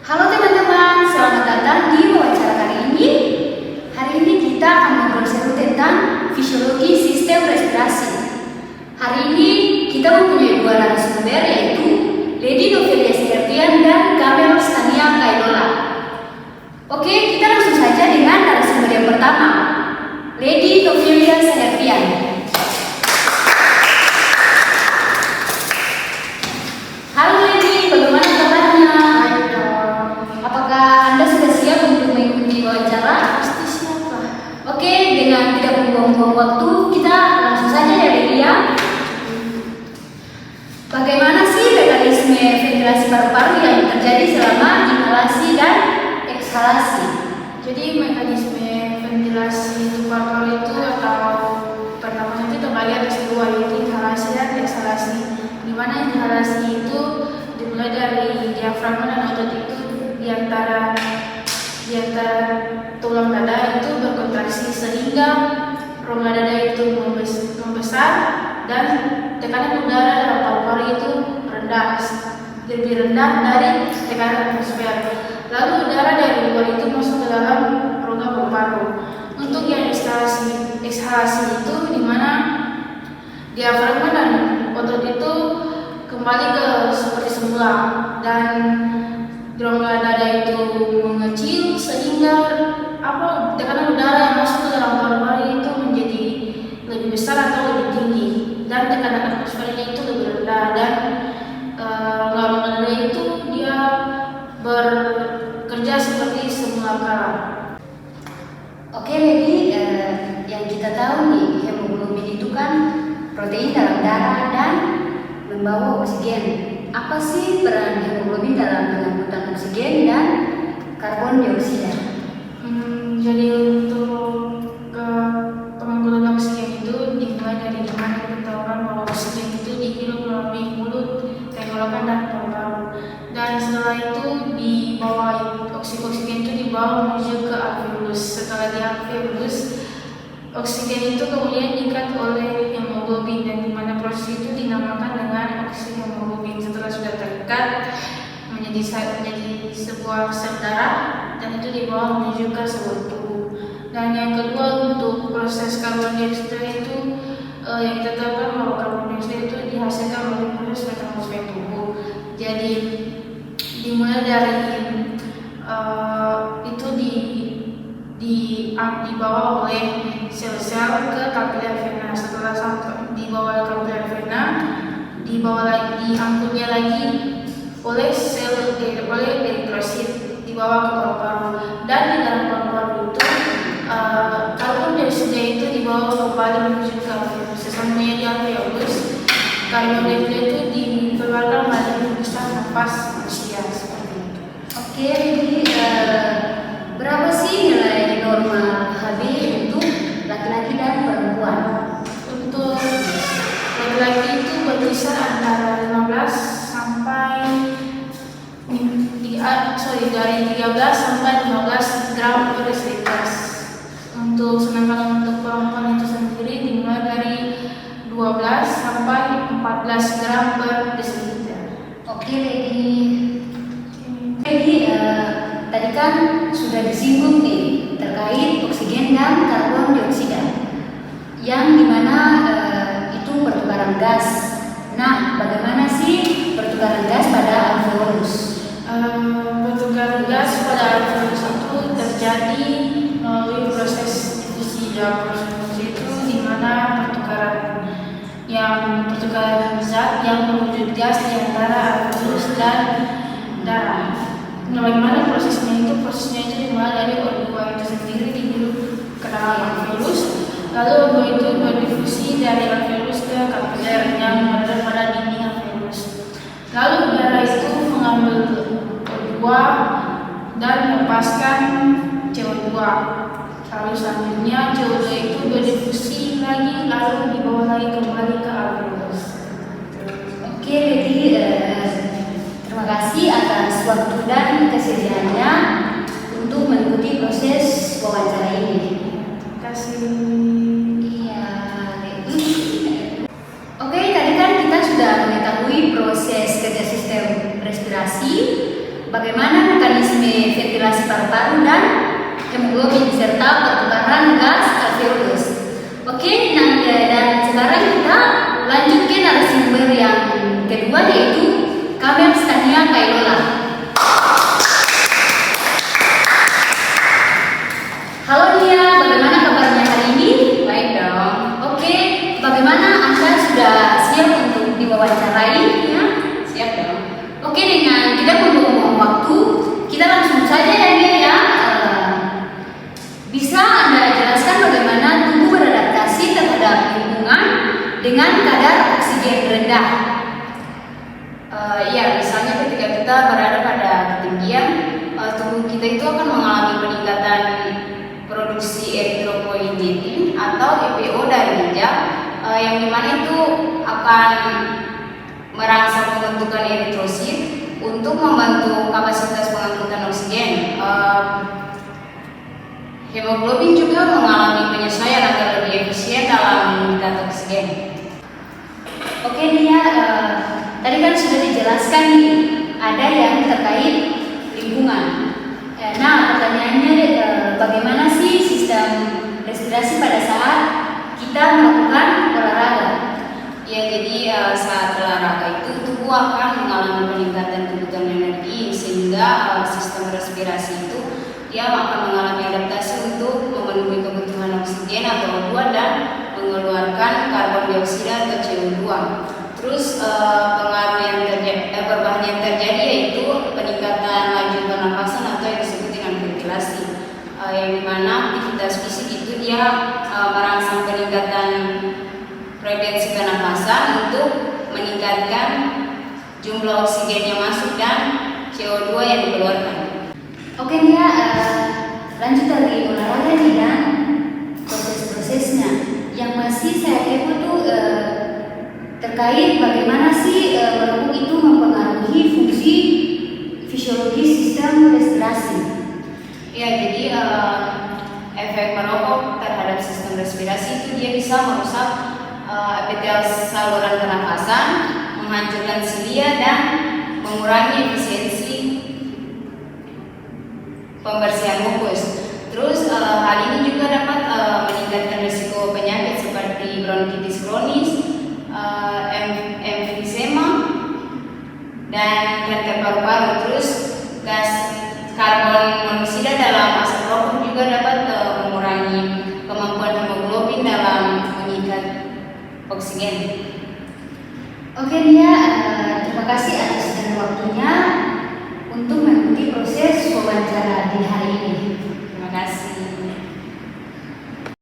Halo teman-teman, selamat datang di wawancara kali ini. Hari ini kita akan ngobrol seru tentang fisiologi sistem respirasi. Hari ini kita mempunyai dua narasumber, yaitu Lady Novelia Sehertian dan Kamel Stania Kailola. Oke, kita langsung saja dengan narasumber yang pertama, Lady Novelia Sehertian. Halo Lady, bagaimana kabarnya? Apakah Anda sudah siap untuk mengikuti wawancara? Pasti siapa? Oke, dengan tidak membuang-buang waktu, kita langsung saja ya Lady ya. Bagaimana sih mekanisme ventilasi paru-paru yang terjadi selama inhalasi dan ekshalasi? Jadi mekanisme ventilasi paru-paru itu atau pertama itu terbagi atas dua, yaitu inhalasi dan eksalasi. Di mana inhalasi itu dimulai dari diafragma dan otot itu di antara tulang dada itu berkontraksi sehingga rongga dada itu membesar dan tekanan udara dalam paru-paru itu lebih rendah dari tekanan atmosfer. Lalu udara dari luar itu masuk ke dalam rongga paru-paru. Untuk yang eksalasi itu di mana diafragma dan otot itu kembali ke seperti semula dan rongga dada itu mengecil sehingga tekanan udara yang masuk ke dalam paru-paru itu menjadi lebih besar atau lebih tinggi dan tekanan atmosfernya itu lebih rendah dan rongga dada itu dia bekerja seperti semula kala. Oke Lady, yang kita tahu nih, hemoglobin itu kan protein dalam darah dan membawa oksigen. Apa sih peran hemoglobin dalam pengangkutan oksigen dan karbon dioksida? Jadi untuk pengangkutan oksigen itu dimulai dari dimana kita tahu bahwa oksigen itu dihirup melalui mulut, tenggorokan dan paru-paru. Dan setelah itu oksigen itu dibawa menuju ke alveolus. Setelah di alveolus, oksigen itu kemudian diikat oleh hemoglobin dan di mana proses itu dinamakan dengan oksihemoglobin. Setelah sudah terikat menjadi sebuah sel darah dan itu dibawa menuju ke seluruh tubuh. Dan yang kedua untuk proses karbon dioksida itu yang kita tahu bahwa karbon dioksida itu dihasilkan oleh proses metamorfose tubuh. Jadi dimulai dari itu dibawa oleh sel-sel ke kapiler vena. Setelah sampai dibawa ke kapiler vena, diangkutnya lagi oleh eritrosit, dibawa ke paru-paru dan di dalam paru-paru itu karbon dioksida itu dibawa kembali menuju ke alveolus. Sesampainya di alveolus, karbon dioksida itu dikeluarkan melalui hembusan napas manusia seperti itu. Oke Lady, berapa sih nilai normal HB untuk laki-laki dan perempuan? Untuk laki-laki itu berkisar antara 15 sampai dari 13 sampai 15 gram per desiliter. Sedangkan untuk perempuan itu sendiri dimulai dari 12 sampai 14 gram per desiliter. Oke Lady. Tadi kan sudah disinggung nih terkait oksigen dan karbon dioksida, yang dimana itu pertukaran gas. Nah, bagaimana sih pertukaran gas pada alveolus? Pertukaran gas pada alveolus itu terjadi melalui proses difusi. Dalam proses itu di mana pertukaran zat yang berwujud gas di antara alveolus dan darah. Nah, bagaimana prosesnya itu? Prosesnya itu dimulai dari O2 itu sendiri dihirup ke dalam alveolus, lalu O2 itu berdifusi dari alveolus ke kapiler yang berada pada dinding alveolus. Lalu udara itu mengambil O2 dan melepaskan CO2. Lalu selanjutnya CO2 itu berdifusi lagi lalu dibawa lagi kembali ke alveolus. Oke Lady, terima kasih atas waktu dan kesediaannya untuk mengikuti proses wawancara ini. Terima kasih. Iya, Lady. Oke, tadi kan kita sudah mengetahui proses kerja sistem respirasi, bagaimana mekanisme mekanisme ventilasi paru-paru dan hemoglobin serta pertukaran gas alveolus. Oke, dan sekarang kita lanjut ke narasumber yang kedua, yaitu Kamel Stania Kailola. Halo Nia, bagaimana kabarnya hari ini? Baik dong. Oke, bagaimana Anda sudah siap untuk diwawancarai? Ya? Siap dong. Oke, dengan tidak membuang waktu, kita langsung saja ya Nia ya. Bisa Anda jelaskan bagaimana tubuh beradaptasi terhadap lingkungan dengan kadar oksigen rendah? Ya, misalnya ketika kita berada pada ketinggian, tubuh kita itu akan mengalami peningkatan produksi eritropoietin atau EPO dari ginjal, yang dimana itu akan merangsang pembentukan eritrosit untuk membantu kapasitas pengangkutan oksigen. Hemoglobin juga mengalami penyesuaian agar lebih efisien dalam mengikat oksigen. Oke Nia, tadi kan sudah dijelaskan nih, ada yang terkait lingkungan. Nah, pertanyaannya bagaimana sih sistem respirasi pada saat kita melakukan olahraga? Ya, jadi saat olahraga itu tubuh akan mengalami peningkatan kebutuhan energi, sehingga sistem respirasi itu dia akan mengalami adaptasi untuk memenuhi kebutuhan oksigen atau O2 dan mengeluarkan karbon dioksida atau CO2. Terus perubahan yang terjadi yaitu peningkatan laju pernapasan atau yang disebut dengan ventilasi, yang dimana aktivitas fisik itu dia merangsang peningkatan frekuensi pernapasan untuk meningkatkan jumlah oksigen yang masuk dan CO2 yang dikeluarkan. Oke Nia, lanjut dari olahraga nih dan proses-prosesnya. Yang masih saya kepo tuh terkait bagaimana sih merokok itu mempengaruhi fungsi fisiologi sistem respirasi. Ya, jadi efek merokok terhadap sistem respirasi itu dia bisa merusak epitel saluran pernafasan, menghancurkan silia dan mengurangi efisiensi pembersihan mukus. Terus hal ini juga dapat meningkatkan risiko penyakit seperti bronkitis kronis, emfisema, dan kanker paru-paru. Terus gas karbon monoksida dalam asap rokok juga dapat mengurangi kemampuan hemoglobin dalam mengikat oksigen. Oke Nia, terima kasih atas waktunya untuk mengikuti proses wawancara